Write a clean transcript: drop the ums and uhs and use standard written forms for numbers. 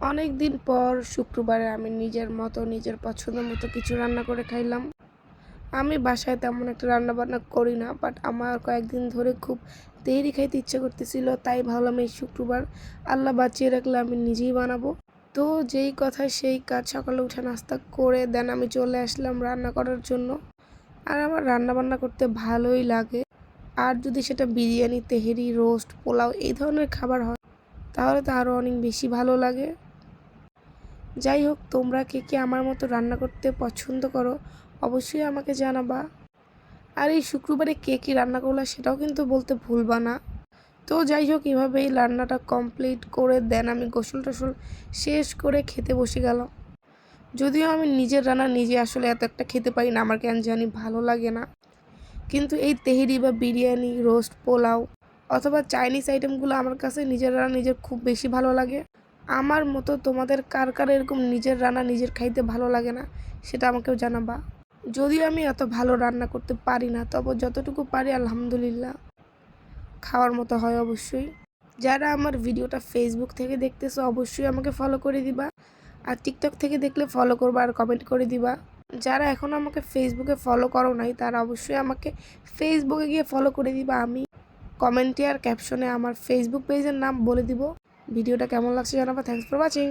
অনেক দিন পর শুক্রবারে আমি নিজের মতো নিজের পছন্দ মতো কিছু রান্না করে খাইলাম। আমি বাসায় তেমন একটা রান্না বান্না করি না, বাট আমার কয়েকদিন ধরে খুব তেহেরি খাইতে ইচ্ছা করতেছিল, তাই ভাবলাম এই শুক্রবার আল্লাহ বাঁচিয়ে রাখলে আমি নিজেই বানাবো। তো যেই কথা সেই কাজ, সকালে উঠে নাস্তা করে দেন আমি চলে আসলাম রান্না করার জন্য। আর আমার রান্না বান্না করতে ভালোই লাগে। আর যদি সেটা বিরিয়ানি, তেহেরি, রোস্ট, পোলাও এই ধরনের খাবার হয় তাহলে তো আরও অনেক বেশি ভালো লাগে। যাই হোক, তোমরা কে কে আমার মতো রান্না করতে পছন্দ করো অবশ্যই আমাকে জানাবা। আর এই শুক্রবারে কে কী রান্না করলা সেটাও কিন্তু বলতে ভুলবা না। তো যাই হোক, এভাবেই রান্নাটা কমপ্লিট করে দেন আমি গোসল টোসল শেষ করে খেতে বসে গেলাম। যদিও আমি নিজের রান্না নিজে আসলে এত একটা খেতে পারি না, আমার কেন জানি ভালো লাগে না। কিন্তু এই তেহেরি বা বিরিয়ানি, রোস্ট, পোলাও অথবা চাইনিজ আইটেমগুলো আমার কাছে নিজের রান্না নিজের খুব বেশি ভালো লাগে। আমার মতো তোমাদের কার কার এরকম নিজের রান্না নিজের খাইতে ভালো লাগে না সেটা আমাকেও জানাবা। যদিও আমি এত ভালো রান্না করতে পারি না, তবে যতটুকু পারি আলহামদুলিল্লাহ খাওয়ার মতো হয় অবশ্যই। যারা আমার ভিডিওটা ফেসবুক থেকে দেখতেছো অবশ্যই আমাকে ফলো করে দিবা, আর টিকটক থেকে দেখলে ফলো করবা আর কমেন্ট করে দিবা। যারা এখনও আমাকে ফেসবুকে ফলো করো নাই তারা অবশ্যই আমাকে ফেসবুকে গিয়ে ফলো করে দিবা। আমি কমেন্টে আর ক্যাপশনে আমার ফেসবুক পেজের নাম বলে দিব। ভিডিওটা কেমন লাগছে জানাবা। Thanks for watching.